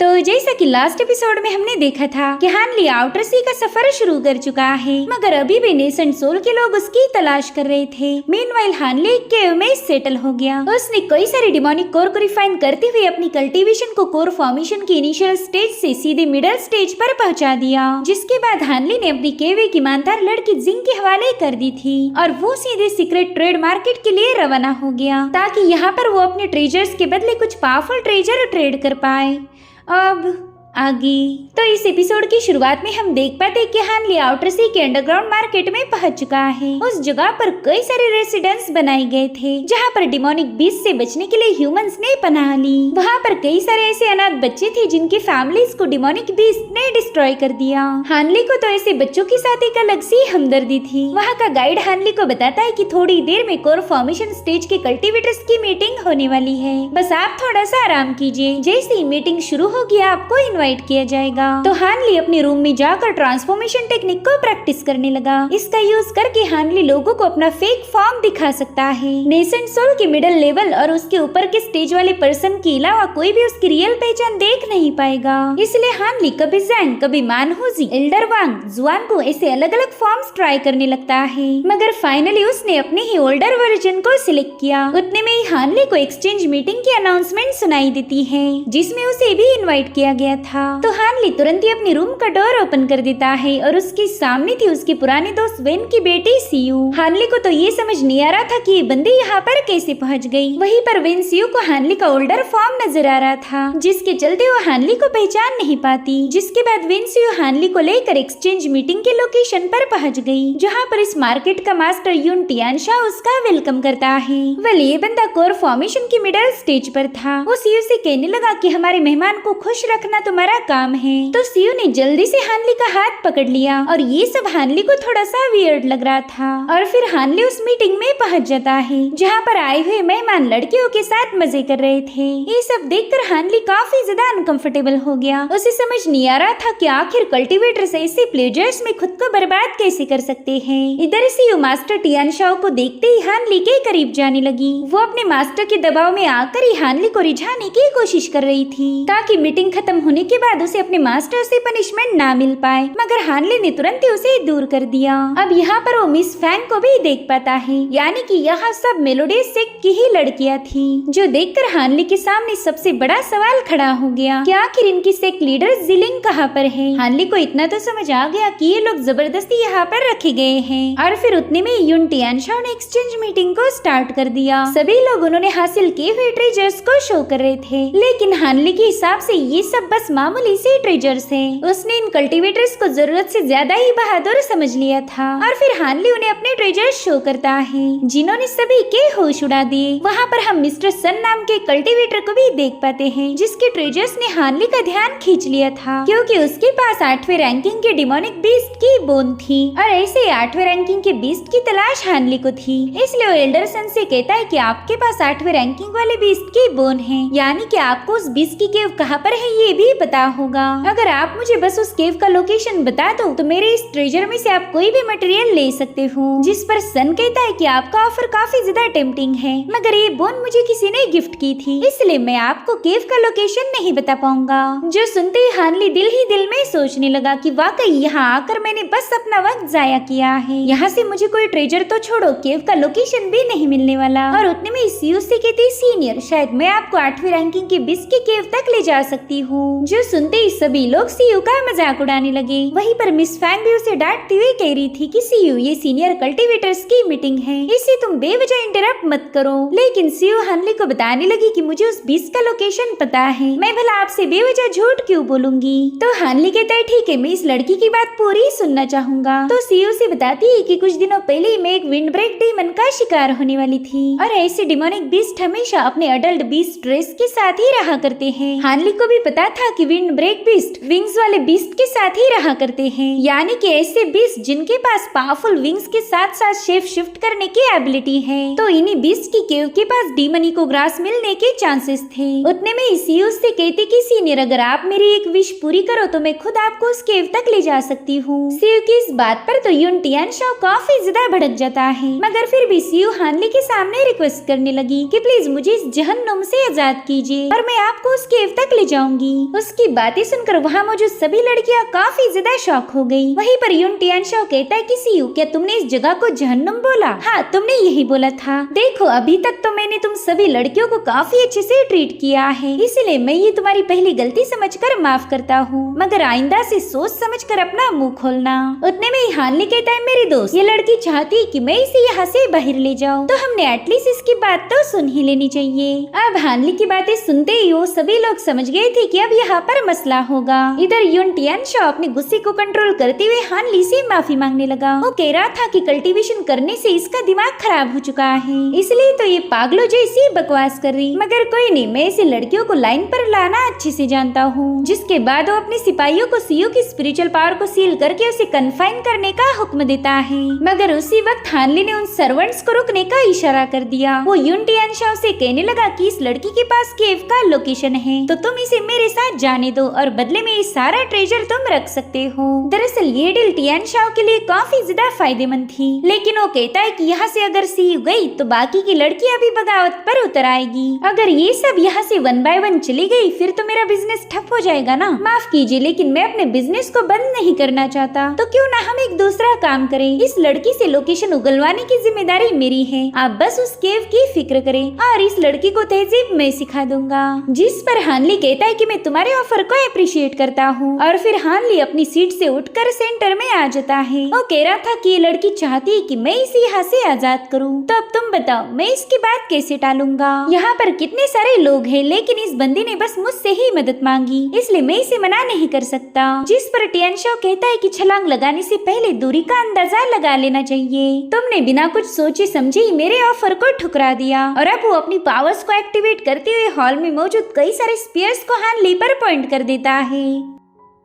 तो जैसा कि लास्ट एपिसोड में हमने देखा था कि हानली आउटर सी का सफर शुरू कर चुका है, मगर अभी भी नेसेंट सोल के लोग उसकी तलाश कर रहे थे। मीनवाइल हानली एक केव में सेटल हो गया। उसने कई सारे डिमोनिक कोर को रिफाइन करते हुए अपनी कल्टीवेशन को कोर फॉर्मेशन की इनिशियल स्टेज से सीधे मिडिल स्टेज पर पहुंचा दिया, जिसके बाद हानली ने अपनी केव की ईमानदार लड़की जिंग के हवाले कर दी थी और वो सीधे सीक्रेट ट्रेड मार्केट के लिए रवाना हो गया ताकि यहाँ पर वो अपने ट्रेजर्स के बदले कुछ पावरफुल ट्रेजर ट्रेड कर पाए। अब आगे तो इस एपिसोड की शुरुआत में हम देख पाते कि हानली आउटर सी के अंडरग्राउंड मार्केट में पहुंच चुका है। उस जगह पर कई सारे रेसिडेंट्स बनाए गए थे जहां पर डिमोनिक बीस्ट से बचने के लिए ह्यूमंस ने पनाह ली। वहां पर कई सारे ऐसे अनाथ बच्चे थे जिनकी फैमिलीज को डिमोनिक बीस्ट ने डिस्ट्रॉय कर दिया। हानली को तो ऐसे बच्चों के साथ एक अलग सी हमदर्दी थी। वहाँ का गाइड हानली को बताता है कि थोड़ी देर में कोर फॉर्मेशन स्टेज के कल्टीवेटर्स की मीटिंग होने वाली है, बस आप थोड़ा सा आराम कीजिए, जैसे ही मीटिंग शुरू होगी आपको इनवाइट किया जाएगा। तो हानली अपने रूम में जाकर ट्रांसफॉर्मेशन टेक्निक को प्रैक्टिस करने लगा। इसका यूज करके हानली लोगों को अपना फेक फॉर्म दिखा सकता है। नेसेंट सोल के मिडिल लेवल और उसके ऊपर के स्टेज वाले पर्सन के अलावा कोई भी उसकी रियल पहचान देख नहीं पाएगा। इसलिए हानली कभी जैंग, कभी मानहुजी, एल्डर वांग, जुआन को ऐसे अलग अलग फॉर्म्स ट्राई करने लगता है, मगर फाइनली उसने अपने ही ओल्डर वर्जन को सिलेक्ट किया। उतने में ही हानली को एक्सचेंज मीटिंग की अनाउंसमेंट सुनाई देती है, जिसमें उसे भी इनवाइट किया गया था। तो हानली तुरंत ही अपनी रूम का डोर ओपन कर देता है और उसके सामने थी उसकी पुरानी दोस्त वेन की बेटी सीयू। हानली को तो ये समझ नहीं आ रहा था कि ये बंदी यहाँ पर कैसे पहुँच गई। वहीं पर वेन सीयू को हानली का ओल्डर फॉर्म नजर आ रहा था, जिसके चलते वो हानली को पहचान नहीं पाती। जिसके बाद वेन सीयू हानली को लेकर एक्सचेंज मीटिंग के लोकेशन पर पहुँच गई, जहाँ पर इस मार्केट का मास्टर यून टियानशा उसका वेलकम करता है। वेल, ये बंदा कोर फॉर्मेशन की मिडिल स्टेज पर था। वो सीयू से कहने लगा कि हमारे मेहमान को खुश रखना तुम्हारा काम है। तो सीयू ने जल्दी से हानली का हाथ पकड़ लिया और ये सब हानली को थोड़ा सा वियर्ड लग रहा था। और फिर हानली उस मीटिंग में पहुंच जाता है, जहाँ पर आए हुए मेहमान लड़कियों के साथ मजे कर रहे थे। ये सब देखकर हानली काफी ज्यादा अनकंफर्टेबल हो गया। उसे समझ नहीं आ रहा था कि आखिर कल्टीवेटर्स ऐसे प्लेजर्स में खुद को बर्बाद कैसे कर सकते हैं। इधर सीयू मास्टर टियानशाओ को देखते ही हानली के करीब जाने लगी। वो अपने मास्टर के दबाव में आकर ही हानली को रिझाने की कोशिश कर रही थी, ताकि मीटिंग खत्म होने के बाद उसे अपने मास्टर से पनिशमेंट ना मिल पाए, मगर हानली ने तुरंत ही उसे दूर कर दिया। अब यहाँ पर वो मिस फैंग को भी देख पाता है, यानी कि यहाँ सब मेलोडियस सेक्ट की ही लड़कियाँ थी, जो देखकर हानली के सामने सबसे बड़ा सवाल खड़ा हो गया कि आखिर इनकी सेक्ट लीडर जिलिंग कहाँ पर है। हानली को इतना तो समझ आ गया कि ये लोग जबरदस्ती यहाँ पर रखे गए हैं। और फिर उतने में यून टियानशा ने एक्सचेंज मीटिंग को स्टार्ट कर दिया। सभी लोग उन्होंने हासिल किए हुए ट्रेजर्स को शो कर रहे थे, लेकिन हानली के हिसाब से ये सब बस मामूली से ट्रेजर्स है। उसने इन कल्टीवेटर्स को जरूरत से ज्यादा ही बहादुर समझ लिया था। और फिर हानली उन्हें अपने ट्रेजर्स शो करता है, जिन्होंने सभी के होश उड़ा दिए। वहाँ पर हम मिस्टर सन नाम के कल्टीवेटर को भी देख पाते हैं, जिसके ट्रेजर्स ने हानली का ध्यान खींच लिया था, क्योंकि उसके पास 8वें रैंकिंग के डिमोनिक बीस्ट की बोन थी और ऐसे 8वें रैंकिंग के बीस्ट की तलाश हानली को थी। इसलिए वो एल्डर सन से कहता है कि आपके पास 8वें रैंकिंग वाले बीस्ट की बोन है, यानी कि आपको उस बीस्ट की केव कहाँ पर है ये भी पता होगा। अगर आप मुझे बस उस केव का लोकेशन बता दो तो मेरे इस ट्रेजर में से आप कोई भी मटेरियल ले सकते हो। जिस पर सन कहता है कि आपका ऑफर काफी ज्यादा टेम्पटिंग है, मगर ये बोन मुझे किसी ने गिफ्ट की थी, इसलिए मैं आपको केव का लोकेशन नहीं बता पाऊंगा। जो सुनते ही हानली दिल ही दिल में सोचने लगा कि वाकई यहाँ आकर मैंने बस अपना वक्त जाया किया है। यहाँ से मुझे कोई ट्रेजर तो छोड़ो, केव का लोकेशन भी नहीं मिलने वाला। और उतने में सीयू से कहती सीनियर, शायद मैं आपको 8वीं रैंकिंग के बीस्ट के केव तक ले जा सकती हूँ। जो सुनते ही सभी लोग सीयू का मजाक उड़ाने लगे। वहीं पर मिस फैंग भी उसे डांटती हुई कह रही थी कि सीयू, ये सीनियर कल्टीवेटर्स की मीटिंग है, इसे तुम बेवजह इंटरप्ट मत करो। लेकिन सीयू हानली को बताने लगी कि मुझे उस बीस्ट का लोकेशन पता है, मैं भला आपसे बेवजह झूठ क्यों बोलूंगी। तो हानली कहता है ठीक है, मैं इस लड़की की बात पूरी सुनना चाहूंगा। तो सीयू से बताती है कि कुछ दिनों पहले मैं एक विंड ब्रेक डीमन का शिकार होने वाली थी, और ऐसे डिमोनिक बीस्ट हमेशा अपने अडल्ट बीस्ट ड्रेस के साथ ही रहा करते हैं। हानली को भी पता था कि विंड ब्रेक बीस्ट विंग्स वाले बीस्ट के साथ ही रहा करते हैं, यानी कि ऐसे बीस्ट जिनके पास पावरफुल विंग्स के साथ साथ शेप शिफ्ट करने की एबिलिटी है। तो इन्हीं बीस्ट की केव के पास डीमनी को ग्रास मिलने के चांसेस थे। उतने में सीयू से कहते कि सीनियर, अगर आप मेरी एक विश पूरी करो तो मैं खुद आपको उस केव तक ले जा सकती हूँ। सीयू की इस बात पर तो यून टियानशा काफी ज्यादा भड़क जाता है, मगर फिर भी सीयू हानली के सामने रिक्वेस्ट करने लगी कि प्लीज मुझे इस जहन्नुम से आजाद कीजिए और मैं आपको उस केव तक ले जाऊंगी। उस उसकी बातें सुनकर वहाँ मौजूद सभी लड़कियाँ काफी ज्यादा शॉक हो गयी। वहीं पर यून टियानशाओ कहता है कि सीयू, क्या तुमने इस जगह को जहन्नुम बोला? हाँ, तुमने यही बोला था। देखो, अभी तक तो मैंने तुम सभी लड़कियों को काफी अच्छे से ट्रीट किया है, इसलिए मैं ये तुम्हारी पहली गलती समझकर माफ करता हूँ, मगर आइंदा से सोच समझकर अपना मुंह खोलना। उतने में हानली कहता है, मेरे दोस्त, ये लड़की चाहती कि मैं इसे यहाँ से बाहर ले जाऊँ, तो हमने एटलीस्ट इसकी बात तो सुन ही लेनी चाहिए। अब हानली की बातें सुनते ही वो सभी लोग समझ गए थे कि अब यहाँ पर मसला होगा। इधर यून टियानशाओ अपने गुस्से को कंट्रोल करते हुए हानली से माफी मांगने लगा। वो कह रहा था कि कल्टीवेशन करने से इसका दिमाग खराब हो चुका है, इसलिए तो ये पागलों जैसी बकवास कर रही। मगर कोई नहीं, मैं इसे लड़कियों को लाइन पर लाना अच्छे से जानता हूँ। जिसके बाद वो अपने सिपाहियों को सीयू की स्पिरिचुअल पावर को सील करके उसे कन्फाइन करने का हुक्म देता है। मगर उसी वक्त हानली ने उन सर्वेंट्स को रुकने का इशारा कर दिया। वो यून टियानशाओ से कहने लगा कि इस लड़की के पास केव का लोकेशन है, तो तुम इसे मेरे साथ जाने दो और बदले में ये सारा ट्रेजर तुम रख सकते हो। दरअसल ये डील टियानशाओ के लिए काफी ज्यादा फायदेमंद थी, लेकिन वो कहता है कि यहाँ से अगर सीयू गई तो बाकी की लड़कियां भी बगावत पर उतर आएगी। अगर ये सब यहाँ से 1 बाय 1 चली गई फिर तो मेरा बिजनेस ठप हो जाएगा ना। माफ कीजिए, लेकिन मैं अपने बिजनेस को बंद नहीं करना चाहता, तो क्यों ना हम एक दूसरा काम करें। इस लड़की से लोकेशन उगलवाने की जिम्मेदारी मेरी है, आप बस उस केव की फिक्र करें और इस लड़की को तहजीब मैं सिखा दूंगा। जिस पर हानली कहता है कि मैं तुम्हारे ऑफर को अप्रिशिएट करता हूँ, और फिर हानली अपनी सीट से उठकर सेंटर में आ जाता है। वो कह रहा था कि ये लड़की चाहती है कि मैं इसे यहाँ से आजाद करूँ, तो अब तुम बताओ मैं इसकी बात कैसे टालूंगा। यहाँ पर कितने सारे लोग हैं, लेकिन इस बंदी ने बस मुझसे ही मदद मांगी, इसलिए मैं इसे मना नहीं कर सकता। जिस पर टियानशाओ कहता है कि छलांग लगाने से पहले दूरी का अंदाजा लगा लेना चाहिए। तुमने बिना कुछ सोचे समझे मेरे ऑफर को ठुकरा दिया। और अब वो अपनी पावर्स को एक्टिवेट करते हुए हॉल में मौजूद कई सारे स्पीयर्स को हानली पर पॉइंट कर देता है,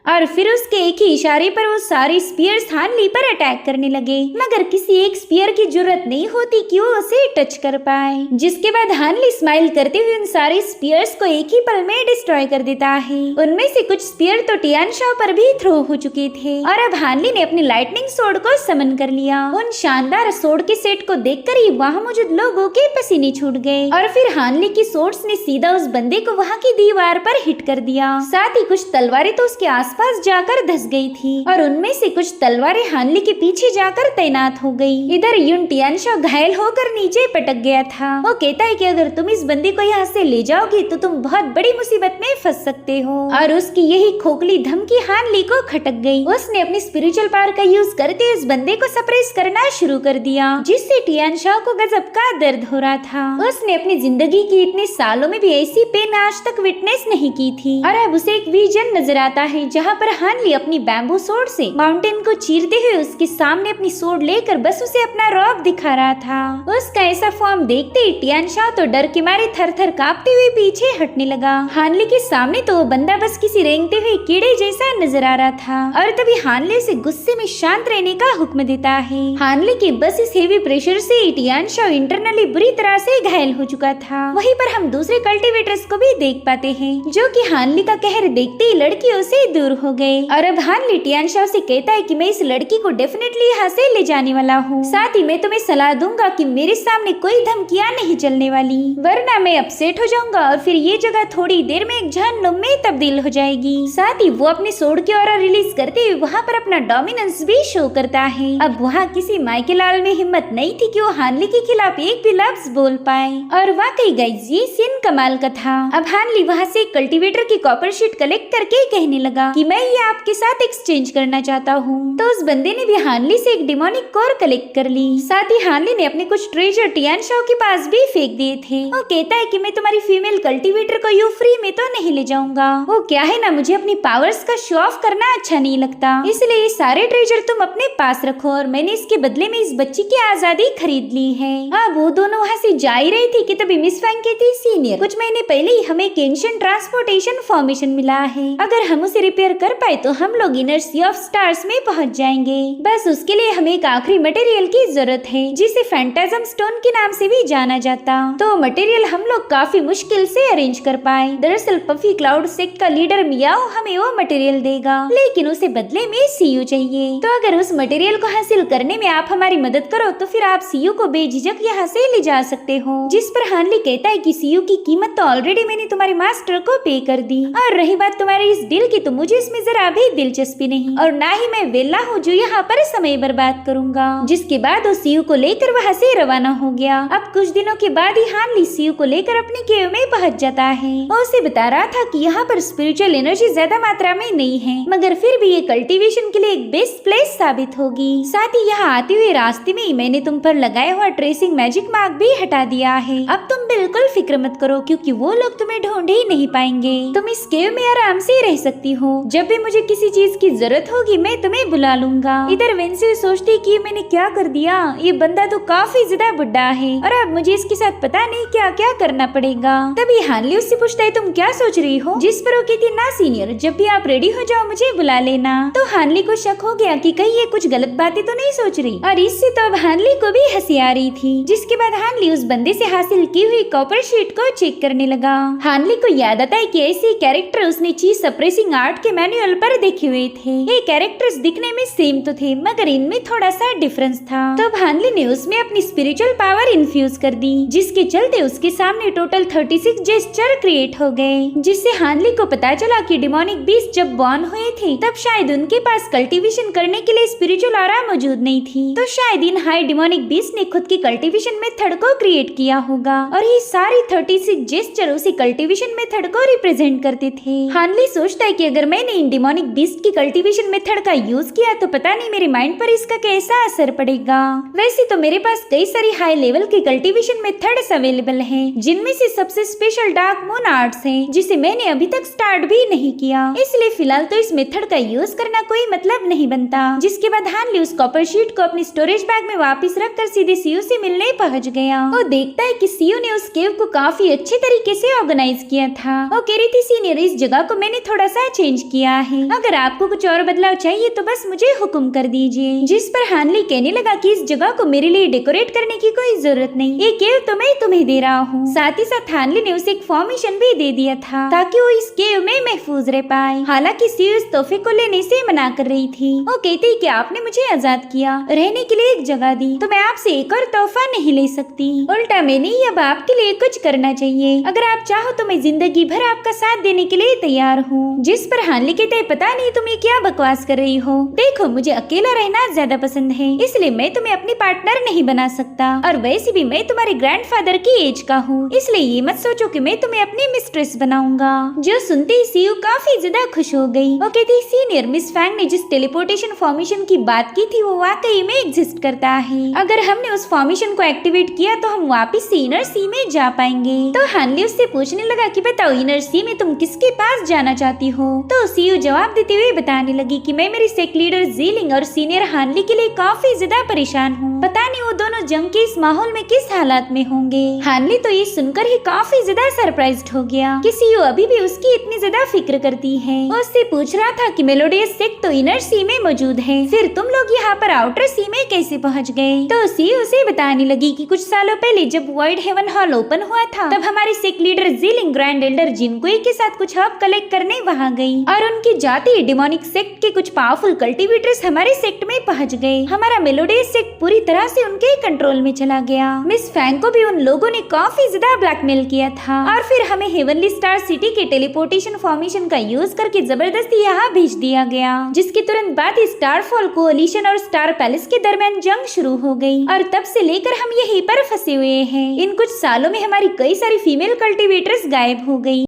और फिर उसके एक ही इशारे पर वो सारे स्पीयर्स हानली पर अटैक करने लगे। मगर किसी एक स्पीयर की जरूरत नहीं होती कि वो उसे टच कर पाए। जिसके बाद हानली स्माइल करते हुए उन सारे स्पीयर्स को एक ही पल में डिस्ट्रॉय कर देता है। उनमें से कुछ स्पीयर तो टियानशाओ पर भी थ्रो हो चुके थे, और अब हानली ने अपनी लाइटनिंग सोर्ड को समन कर लिया। उन शानदार सोर्ड के सेट को देखकर ही वहाँ मौजूद लोगों के पसीने छूट गए, और फिर हानली की सोर्ड्स ने सीधा उस बंदे को वहाँ की दीवार पर हिट कर दिया। साथ ही कुछ तलवारें तो उसके पास जाकर धस गई थी, और उनमें से कुछ तलवारें हानली के पीछे जाकर तैनात हो गई। इधर यून टियानशाओ घायल होकर नीचे पटक गया था। वो कहता है कि अगर तुम इस बंदी को यहाँ से ले जाओगे तो तुम बहुत बड़ी मुसीबत में फंस सकते हो, और उसकी यही खोखली धमकी हानली को खटक गई। उसने अपनी स्पिरिचुअल पावर का यूज करते इस बंदे को सप्रेस करना शुरू कर दिया, जिससे टियानशाओ को गजब का दर्द हो रहा था। उसने अपनी जिंदगी की इतने सालों में भी ऐसी पेन आज तक विटनेस नहीं की थी, और अब उसे एक विजन नजर आता है जहाँ पर हानली अपनी बैम्बू सोर्ड से माउंटेन को चीरते हुए उसके सामने अपनी सोर्ड लेकर बस उसे अपना रौब दिखा रहा था। उसका ऐसा फॉर्म देखते ही टियानशाओ तो डर के मारे थर-थर कांपते हुए पीछे हटने लगा। हानली के सामने तो वो बंदा बस किसी रेंगते हुए कीड़े जैसा नजर आ रहा था, और तभी हानली उसे गुस्से में शांत रहने का हुक्म देता है। हानली के बस इस हेवी प्रेशर से टियानशाओ इंटरनली बुरी तरह से घायल हो चुका था। वहीं पर हम दूसरे कल्टीवेटर्स को भी देख पाते हैं, जो कि हानली का कहर देखते ही लड़कियों से दूर हो गए। और अब हानली टियानशाओ से कहता है कि मैं इस लड़की को डेफिनेटली यहाँ से ले जाने वाला हूँ। साथ ही मैं तुम्हें सलाह दूंगा कि मेरे सामने कोई धमकियाँ नहीं चलने वाली, वरना मैं अपसेट हो जाऊंगा और फिर ये जगह थोड़ी देर में एक जहन्नुम में तब्दील हो जाएगी। साथ ही वो अपने सोर्ड की ऑरा रिलीज करते हुए वहाँ पर अपना डोमिनेंस भी शो करता है। अब वहाँ किसी माइकेलाल में हिम्मत नहीं थी कि वो हानली के खिलाफ एक भी लफ्ज बोल पाए, और वाकई गाइस ये सीन कमाल का था। अब हानली वहाँ से कल्टीवेटर की कॉपर शीट कलेक्ट करके कहने लगा कि मैं ये आपके साथ एक्सचेंज करना चाहता हूँ। तो उस बंदे ने भी हानली से एक डिमोनिक कोर कलेक्ट कर ली। साथ ही हानली ने अपने कुछ ट्रेजर टियानशाओ के पास भी फेंक दिए थे। वो कहता है कि मैं तुम्हारी फीमेल कल्टीवेटर को यूं फ्री में तो नहीं ले जाऊंगा। वो क्या है ना, मुझे अपनी पावर्स का शो ऑफ करना अच्छा नहीं लगता, इसलिए ये सारे ट्रेजर तुम अपने पास रखो, और मैंने इसके बदले में इस बच्ची की आजादी खरीद ली है। अब वो दोनों वहाँ से जा ही रही थी कि तभी मिस फैंग कहती, सीनियर कुछ महीने पहले ही हमें एक एंशिएंट ट्रांसपोर्टेशन फॉर्मेशन मिला है, अगर हम उसे रिपेयर अगर कर पाए तो हम लोग इनर सी ऑफ स्टार्स में पहुंच जाएंगे। बस उसके लिए हमें एक आखिरी मटेरियल की जरूरत है जिसे फैंटाजम स्टोन के नाम से भी जाना जाता। तो मटेरियल हम लोग काफी मुश्किल से अरेंज कर पाए। दरअसल पफी क्लाउड सेक्ट का लीडर मियाओ हमें वो मटेरियल देगा, लेकिन उसे बदले में सीयू चाहिए। तो अगर उस मटेरियल को हासिल करने में आप हमारी मदद करो तो फिर आप सीयू को बेझिझक यहाँ से ले जा सकते हो। जिस पर हानली कहता है कि सीयू की कीमत तो ऑलरेडी मैंने तुम्हारे मास्टर को पे कर दी, और रही बात तुम्हारी इस डील की तो मुझे इसमें जरा भी दिलचस्पी नहीं, और ना ही मैं वेला हूँ जो यहाँ पर समय बर्बाद करूंगा। जिसके बाद वो सीयू को लेकर वहाँ से रवाना हो गया। अब कुछ दिनों के बाद ही हानली सीयू को लेकर अपने केव में पहुँच जाता है। वो उसे बता रहा था कि यहाँ पर स्पिरिचुअल एनर्जी ज्यादा मात्रा में नहीं है, मगर फिर भी ये कल्टीवेशन के लिए एक बेस्ट प्लेस साबित होगी। साथ ही यहाँ आते हुए रास्ते में मैंने तुम पर लगाया हुआ ट्रेसिंग मैजिक मार्क भी हटा दिया है। अब तुम बिल्कुल फिक्र मत करो क्योंकि वो लोग तुम्हें ढूंढ ही नहीं पाएंगे। तुम इस केव में आराम से रह सकती हो। जब भी मुझे किसी चीज की जरूरत होगी मैं तुम्हें बुला लूंगा। इधर वेंसी सोचती कि मैंने क्या कर दिया, ये बंदा तो काफी ज्यादा बुढ़ा है और अब मुझे इसके साथ पता नहीं क्या क्या करना पड़ेगा। तभी हानली उससे पूछता है तुम क्या सोच रही हो, जिस पर वो कहती ना सीनियर जब भी आप रेडी हो जाओ मुझे बुला लेना। तो हानली को शक हो गया कि कहीं ये कुछ गलत बातें तो नहीं सोच रही, और इससे तो अब हानली को भी हंसी आ रही थी। जिसके बाद हानली उस बंदे से हासिल की हुई कॉपर शीट को चेक करने लगा। हानली को याद आता है कि ऐसे कैरेक्टर उसने चीज सप्रेसिंग आर्ट के मैनुअल पर देखे हुए थे। ये कैरेक्टर्स दिखने में सेम तो थे मगर इनमें थोड़ा सा डिफरेंस था। तो हानली ने उसमें अपनी स्पिरिचुअल पावर इन्फ्यूज कर दी, जिसके चलते उसके सामने टोटल 36 जेस्चर क्रिएट हो गए। जिससे हानली को पता चला कि डिमोनिक बीस्ट जब बॉर्न हुए थे तब शायद उनके पास कल्टीवेशन करने के लिए स्पिरिचुअल ऑरा मौजूद नहीं थी। तो शायद इन हाई डिमोनिक बीस्ट ने खुद की कल्टीवेशन मेथड को क्रिएट किया होगा, और ये सारी 36 जेस्चर उसी कल्टीवेशन मेथड को रिप्रेजेंट करते थे। हानली सोचता है कि अगर मैंने इन डिमोनिक बीस्ट की कल्टीवेशन मेथड का यूज किया तो पता नहीं मेरे माइंड पर इसका कैसा असर पड़ेगा। वैसे तो मेरे पास कई सारी हाई लेवल के कल्टीवेशन मेथड्स अवेलेबल हैं, जिनमें से सबसे स्पेशल डार्क मून आर्ट्स है, जिसे मैंने अभी तक स्टार्ट भी नहीं किया। इसलिए फिलहाल तो इस मेथड का यूज करना कोई मतलब नहीं बनता। जिसके बाद हानली उस कॉपर शीट को अपनी स्टोरेज बैग में वापस रखकर सीधे सीयू से मिलने पहुंच गया। वो देखता है कि सीयू ने उस केव को काफी अच्छे तरीके से ऑर्गेनाइज किया था। वो कह रही थी सीनियर इस जगह को मैंने थोड़ा सा चेंज किया है, अगर आपको कुछ और बदलाव चाहिए तो बस मुझे हुक्म कर दीजिए। जिस पर हानली कहने लगा कि इस जगह को मेरे लिए डेकोरेट करने की कोई जरूरत नहीं, ये केव तो मैं तुम्हें दे रहा हूँ। साथ ही साथ हानली ने उसे एक फॉर्मेशन भी दे दिया था ताकि वो इस केव में महफूज रह पाए। हालांकि सीयू इस तोहफे को लेने से मना कर रही थी। वो कहती कि आपने मुझे आजाद किया, रहने के लिए एक जगह दी, तो मैं आपसे एक और तोहफा नहीं ले सकती। उल्टा मैंने अब आपके लिए कुछ करना चाहिए, अगर आप चाहो तो मैं जिंदगी भर आपका साथ देने के लिए तैयार हूँ। जिस पर हानली कहते पता नहीं तुम ये क्या बकवास कर रही हो, देखो मुझे अकेला रहना ज्यादा पसंद है, इसलिए मैं तुम्हें अपनी पार्टनर नहीं बना सकता, और वैसे भी मैं तुम्हारे ग्रैंडफादर की एज का हूँ, इसलिए ये मत सोचो कि मैं तुम्हें अपनी मिस्ट्रेस बनाऊंगा। जो सुनते ही सीयू काफी ज्यादा खुश हो गई। वो कहती सीनियर मिस फैंग ने जिस टेलीपोर्टेशन फॉर्मेशन की बात की थी वो वाकई में एग्जिस्ट करता है, अगर हमने उस फॉर्मेशन को एक्टिवेट किया तो हम वापिस से इनर सी में जा पाएंगे। तो हानली उससे पूछने लगा कि बताओ इनर सी में तुम किसके पास जाना चाहती हो। तो सीयू जवाब देते हुए बताने लगी कि मैं मेरी सेक्ट लीडर जीलिंग और सीनियर हानली के लिए काफी ज्यादा परेशान हूँ, पता नहीं वो दोनों जंग के इस माहौल में किस हालात में होंगे। हानली तो ये सुनकर ही काफी ज्यादा सरप्राइज्ड हो गया कि सीयू अभी भी उसकी इतनी ज्यादा फिक्र करती है। वो उससे पूछ रहा था कि मेलोडियस सेक्ट तो इनर सी में मौजूद है, फिर तुम लोग यहाँ पर आउटर सी में कैसे पहुँच गए। तो सीयू उसे बताने लगी कि कुछ सालों पहले जब वर्ल्ड हेवन हॉल ओपन हुआ था तब हमारी सेक्ट लीडर जीलिंग ग्रैंड एल्डर जिनकुई के साथ कुछ हब कलेक्ट करने वहाँ गई, और उनकी जाति डिमोनिक सेक्ट के कुछ पावरफुल कल्टीवेटर्स हमारे सेक्ट में पहुँच गए। हमारा मेलोडियस सेक्ट पूरी तरह से उनके कंट्रोल में चला गया। मिस फैंग को भी उन लोगों ने काफी ज्यादा ब्लैकमेल किया था, और फिर हमें हेवनली स्टार सिटी के टेलीपोर्टेशन फॉर्मेशन का यूज करके जबरदस्ती यहाँ भेज दिया गया, जिसके तुरंत बाद स्टारफॉल कोalition और स्टार पैलेस के दरमियान जंग शुरू हो गई, और तब से लेकर हम यहीं पर फंसे हुए हैं। इन कुछ सालों में हमारी कई सारी फीमेल कल्टीवेटर्स गायब हो गई।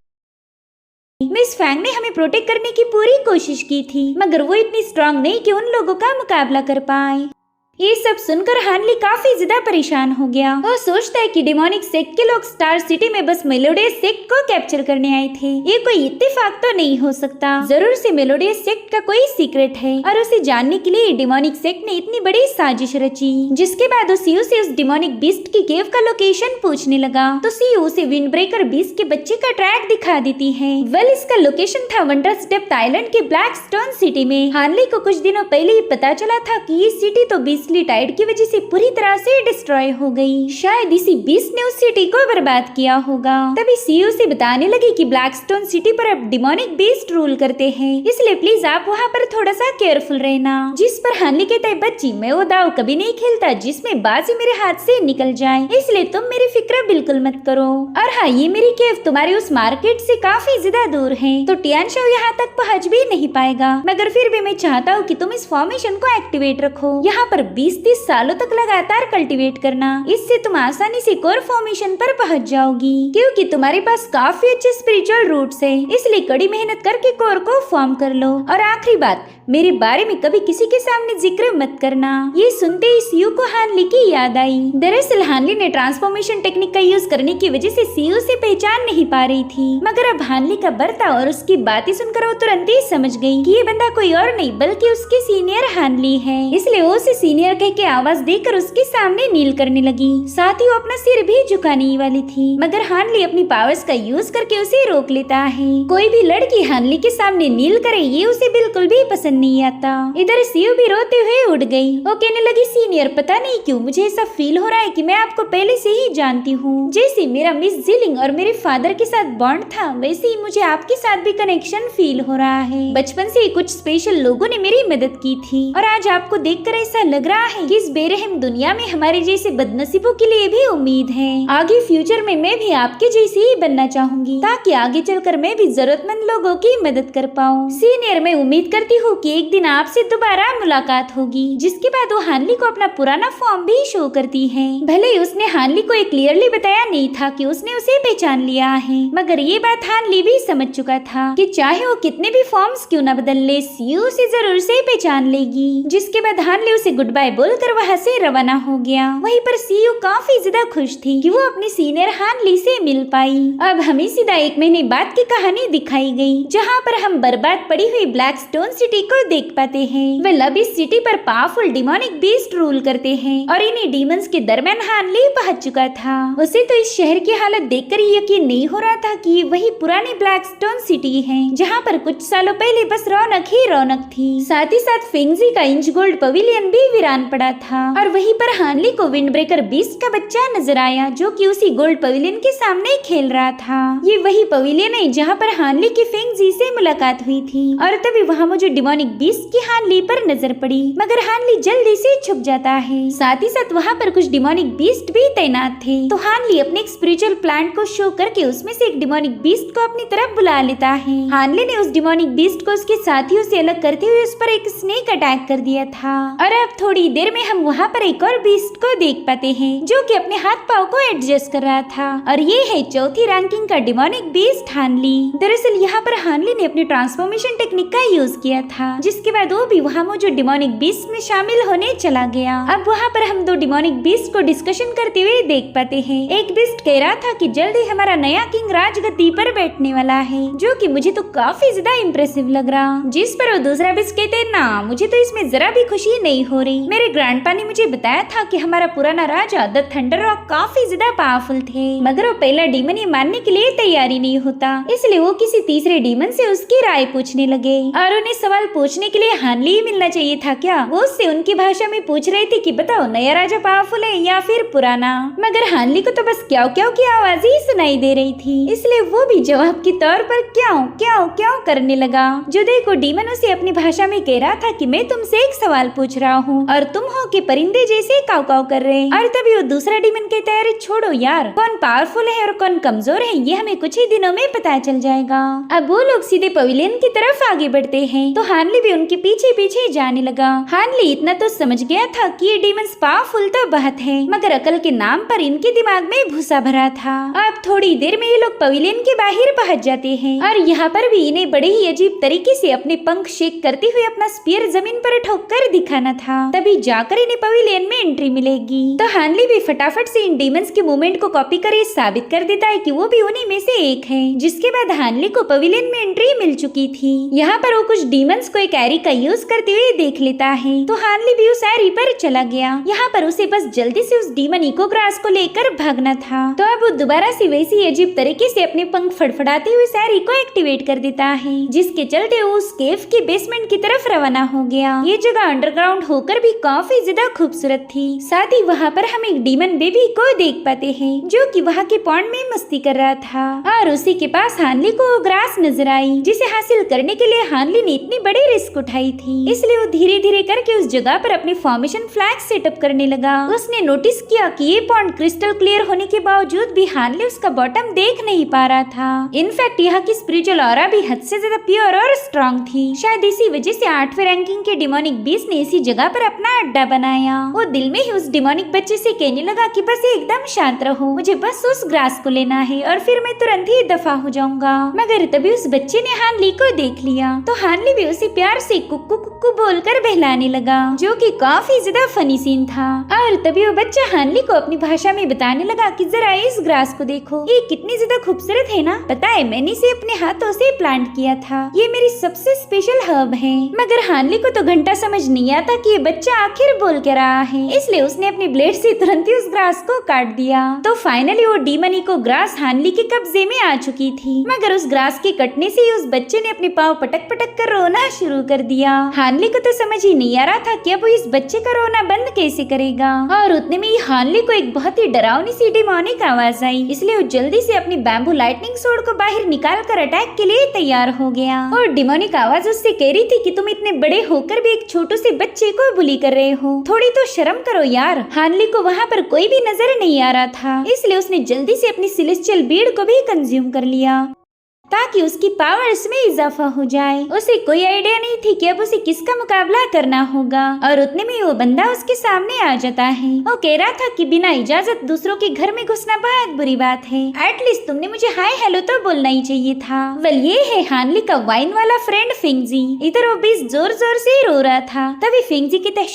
मिस फैंग ने हमें प्रोटेक्ट करने की पूरी कोशिश की थी, मगर वो इतनी स्ट्रांग नहीं कि उन लोगों का मुकाबला कर पाए। ये सब सुनकर हानली काफी ज्यादा परेशान हो गया। वो सोचता है कि डिमोनिक सेक्ट के लोग स्टार सिटी में बस मेलोडियस सेक्ट को कैप्चर करने आए थे। ये कोई इत्तेफाक तो नहीं हो सकता, जरूर से मेलोडियस सेक्ट का कोई सीक्रेट है और उसे जानने के लिए डिमोनिक सेक्ट ने इतनी बड़ी साजिश रची। जिसके बाद वो सीयू से उस डिमोनिक बीस्ट की केव का लोकेशन पूछने लगा तो सीयू उसे विंड ब्रेकर बीस्ट के बच्चे का ट्रैक दिखा देती है। वेल, इसका लोकेशन था वंडर्स डेप्थ आइलैंड के ब्लैक स्टोन सिटी में। हानली को कुछ दिनों पहले ही पता चला था कि ये सिटी तो बीस्टली टाइड की वजह से पूरी तरह से डिस्ट्रॉय हो गई। शायद इसी बीस्ट ने उस सिटी को बर्बाद किया होगा। तभी सीयू से बताने लगी कि ब्लैक स्टोन सिटी पर अब डिमोनिक बीस्ट रूल करते हैं, इसलिए प्लीज आप वहाँ पर थोड़ा सा केयरफुल रहना। जिस पर हानली कहता है, बच्ची मैं वो दाव कभी नहीं खेलता जिसमें बाजी मेरे हाथ से निकल जाए, इसलिए तुम मेरी फिक्र बिल्कुल मत करो। और हाँ, ये मेरी केव तुम्हारे उस मार्केट से काफी ज्यादा दूर है, तो टियानशाओ यहाँ तक पहुँच भी नहीं पाएगा, मगर फिर भी मैं चाहता हूँ कि तुम इस फॉर्मेशन को एक्टिवेट रखो। यहाँ पर 20-30 सालों तक लगातार कल्टीवेट करना, इससे तुम आसानी से कोर फॉर्मेशन पर पहुंच जाओगी, क्योंकि तुम्हारे पास काफी अच्छे स्पिरिचुअल रूट्स है, इसलिए कड़ी मेहनत करके कोर को फॉर्म कर लो। और आखिरी बात, मेरे बारे में कभी किसी के सामने जिक्र मत करना। ये सुनते ही सीयू को हानली की याद आई। दरअसल हानली ने ट्रांसफॉर्मेशन टेक्निक का यूज करने की वजह से सीयू से पहचान नहीं पा रही थी, मगर अब हानली का बर्ताव और उसकी बातें सुनकर वो तुरंत ही समझ गई कि ये बंदा कोई और नहीं बल्कि उसकी सीनियर हानली है। इसलिए वो उसे सीनियर कह के आवाज देकर उसके सामने नील करने लगी। साथ ही वो अपना सिर भी झुकाने ही वाली थी, मगर हानली अपनी पावर्स का यूज करके उसे रोक लेता है। कोई भी लड़की हानली के सामने नील करे ये उसे बिल्कुल भी पसंद नहीं आता। इधर सीयू भी रोते हुए उठ गई। वो कहने लगी, सीनियर पता नहीं क्यों मुझे ऐसा फील हो रहा है कि मैं आपको पहले से ही जानती हूँ। जैसे मेरा मिस जिलिंग और मेरे फादर के साथ बॉन्ड था, वैसे ही मुझे आपके साथ भी कनेक्शन फील हो रहा है। बचपन से ही कुछ स्पेशल लोगों ने मेरी मदद की थी और आज आपको देखकर ऐसा लग रहा है कि इस बेरहम दुनिया में हमारे जैसे बदनसीबों के लिए भी उम्मीद है। आगे फ्यूचर में मैं भी आपके जैसे ही बनना चाहूंगी, ताकि आगे चलकर मैं भी जरूरतमंद लोगों की मदद कर पाऊँ। सीनियर, मैं उम्मीद करती हूँ कि एक दिन आपसे दोबारा मुलाकात होगी। जिसके बाद वो हानली को अपना पुराना फॉर्म भी शो करती है। भले ही उसने हानली को एक क्लियरली बताया नहीं था कि उसने उसे पहचान लिया है, मगर ये बात हानली भी समझ चुका था कि चाहे वो कितने भी फॉर्म्स क्यों न बदल ले, सीयू उसे जरूर से पहचान लेगी। जिसके बाद हानली उसे गुड बाय बोलकर वहाँ से रवाना हो गया। वहीं पर सीयू काफी ज्यादा खुश थी कि वो अपनी सीनियर हानली से मिल पाई। अब हमें सीधा 1 महीने बाद की कहानी दिखाई गई, जहाँ पर हम बर्बाद पड़ी हुई ब्लैक स्टोन सिटी को देख पाते हैं। वेल, अब इस सिटी पर पावरफुल डिमोनिक बीस्ट रूल करते हैं और इन्हीं डीमंस के दरमियान हानली पहुंच चुका था। उसे तो इस शहर की हालत देखकर यकीन नहीं हो रहा था कि वही पुरानी ब्लैक स्टोन सिटी है, जहाँ पर कुछ सालों पहले बस रौनक ही रौनक थी। साथ ही साथ फेंगजी का इंच गोल्ड पवेलियन भी वीरान पड़ा था और वहीं पर हानली को विंड ब्रेकर बीस्ट का बच्चा नजर आया, जो कि उसी गोल्ड पवेलियन के सामने खेल रहा था। ये वही पवेलियन है जहाँ पर हानली की फेंगजी से मुलाकात हुई थी और तभी वहाँ मुझे डिमोनिक बीस्ट की हानली पर नजर पड़ी, मगर हानली जल्दी से छुप जाता है। साथ ही साथ वहाँ पर कुछ डिमोनिक बीस्ट भी तैनात थे, तो हानली अपने एक स्पिरिचुअल प्लांट को शो करके उसमें से एक डिमोनिक बीस्ट को अपनी तरफ बुला लेता है। हानली ने उस डिमोनिक बीस्ट को उसके साथियों से अलग करते हुए उस पर एक स्नेक अटैक कर दिया था और अब थोड़ी देर में हम वहाँ पर एक और बीस्ट को देख पाते हैं, जो कि अपने हाथ पाव को एडजस्ट कर रहा था और ये है चौथी रैंकिंग का डिमोनिक बीस्ट हानली। दरअसल यहाँ पर हानली ने अपनी ट्रांसफॉर्मेशन टेक्निक का यूज किया था, जिसके बाद वो भी वहाँ मौजूद डिमोनिक बीस्ट में शामिल होने चला गया। अब वहाँ पर हम 2 डिमोनिक बीस्ट को डिस्कशन करते हुए देख पाते हैं। एक बीस्ट कह रहा था कि जल्द ही हमारा नया किंग राजगद्दी पर बैठने वाला है, जो कि मुझे तो काफी ज्यादा इम्प्रेसिव लग रहा। जिस पर वो दूसरा बीस्ट कहते हैं, ना मुझे तो इसमें जरा भी खुशी नहीं हो रही। मेरे ग्रैंडपा ने मुझे बताया था कि हमारा पुराना राजा द थंडर रॉक काफी ज्यादा पावरफुल थे, मगर वो पहला डीमन ये मानने के लिए तैयारी नहीं होता, इसलिए वो किसी तीसरे डीमन से उसकी राय पूछने लगे और उन्हें सवाल पूछने के लिए हानली ही मिलना चाहिए था क्या। वो उससे उनकी भाषा में पूछ रहे थे कि बताओ नया राजा पावरफुल है या फिर पुराना, मगर हानली को तो बस क्याओ क्याओ की आवाज ही सुनाई दे रही थी, इसलिए वो भी जवाब के तौर पर क्याओ क्याओ क्याओ करने लगा। जो देखो डीमन उसे अपनी भाषा में कह रहा था कि मैं तुमसे एक सवाल पूछ रहा हूँ और तुम हो के परिंदे जैसे काव काव कर रहे हैं। और तभी वो दूसरा डीमन कहता है, अरे छोड़ो यार, कौन पावरफुल है और कौन कमजोर है ये हमें कुछ ही दिनों में पता चल जाएगा। अब वो लोग सीधे पवेलियन की तरफ आगे बढ़ते हैं, तो हानली भी उनके पीछे पीछे जाने लगा। हानली इतना तो समझ गया था कि ये डीमंस पावरफुल तो बहुत है, मगर अकल के नाम पर इनके दिमाग में भूसा भरा था। अब थोड़ी देर में ये लोग पवेलियन के बाहर पहुंच जाते हैं और यहाँ पर भी इन्हें बड़े ही अजीब तरीके से अपने पंख शेक करते हुए अपना स्पीयर जमीन पर ठोक कर दिखाना था। तभी अभी जाकर इन्हें पवेलियन में एंट्री मिलेगी। तो हानली भी फटाफट से इन डीमंस के मूवमेंट को कॉपी कर साबित कर देता है कि वो भी उन्हीं में से एक है। जिसके बाद हानली को पवेलियन में एंट्री मिल चुकी थी। यहाँ पर वो कुछ डीमंस को एक एरी का यूज करते हुए देख लेता है। तो हानली भी उस एरी पर चला गया। यहाँ पर उसे बस जल्दी से उस डीमन इकोग्रास को लेकर भागना था। तो अब वो दोबारा से वैसी अजीब तरीके से अपने पंख फड़फड़ाते हुए उस एरी को एक्टिवेट कर देता है, जिसके चलते वो उस केव के बेसमेंट की तरफ रवाना हो गया। ये जगह अंडरग्राउंड होकर भी काफी ज्यादा खूबसूरत थी। साथ ही वहाँ पर हम एक डीमन बेबी को देख पाते हैं जो कि वहाँ के पॉन्ड में मस्ती कर रहा था और उसी के पास हानली को ग्रास नजर आई, जिसे हासिल करने के लिए हानली ने इतनी बड़ी रिस्क उठाई थी। इसलिए वो धीरे धीरे करके उस जगह पर अपनी फॉर्मेशन फ्लैग सेटअप करने लगा। उसने नोटिस किया कि ये पॉन्ड क्रिस्टल क्लियर होने के बावजूद भी हानली उसका बॉटम देख नहीं पा रहा था। इनफैक्ट यहाँ की स्पिरिचुअल ऑरा भी हद से ज्यादा प्योर और स्ट्रॉन्ग थी। शायद इसी वजह से 8वें रैंकिंग के डिमोनिक बीस्ट ने इसी जगह पर अपना अड्डा बनाया। वो दिल में ही उस डिमोनिक बच्चे से कहने लगा कि बस एकदम शांत रहो, मुझे बस उस ग्रास को लेना है और फिर मैं तुरंत ही दफा हो जाऊंगा। मगर तभी उस बच्चे ने हानली को देख लिया। तो हानली भी उसे प्यार से कुक्कू कुक्कू बोलकर बहलाने लगा, जो कि काफी ज्यादा फनी सीन था। और तभी वो बच्चा हानली को अपनी भाषा में बताने लगा कि जरा इस ग्रास को देखो, ये कितनी ज्यादा खूबसूरत है ना। पता है मैंने इसे अपने हाथों से प्लांट किया था, ये मेरी सबसे स्पेशल हर्ब है। मगर हानली को तो घंटा समझ नहीं आता कि ये बच्चा आखिर बोल क्या रहा है, इसलिए उसने अपनी ब्लेड से तुरंत ही उस ग्रास को काट दिया। तो फाइनली वो डीमन को ग्रास हानली के कब्जे में आ चुकी थी। मगर उस ग्रास के कटने से ही उस बच्चे ने अपने पाँव पटक पटक कर रोना शुरू कर दिया। हानली को तो समझ ही नहीं आ रहा था कि अब वो इस बच्चे का रोना बंद कैसे करेगा। और उतने में ही हानली को एक बहुत ही डरावनी सी डिमोनिक आवाज आई, इसलिए वो जल्दी से अपनी बैम्बू लाइटनिंग सोर्ड को बाहर निकाल कर अटैक के लिए तैयार हो गया। और डिमोनिक आवाज उससे कह रही थी कि तुम इतने बड़े होकर भी एक छोटे से बच्चे को बुली कर रहे हो, थोड़ी तो शर्म करो यार। हानली को वहाँ पर कोई भी नजर नहीं आ रहा था, इसलिए उसने जल्दी से अपनी सेलेस्टियल बीड को भी कंज्यूम कर लिया ताकि उसकी पावर्स में इजाफा हो जाए। उसे कोई आइडिया नहीं थी कि अब उसे किसका मुकाबला करना होगा। और उतने में वो बंदा उसके सामने आ जाता है। वो कह रहा था कि बिना इजाजत दूसरों के घर में घुसना बहुत बुरी बात है, एटलीस्ट तुमने मुझे हाय हेलो तो बोलना ही चाहिए था। वेल ये है हानली का वाइन वाला फ्रेंड फिंगजी। इधर वो बीस जोर जोर से रो रहा था। तभी फिंगजी कहता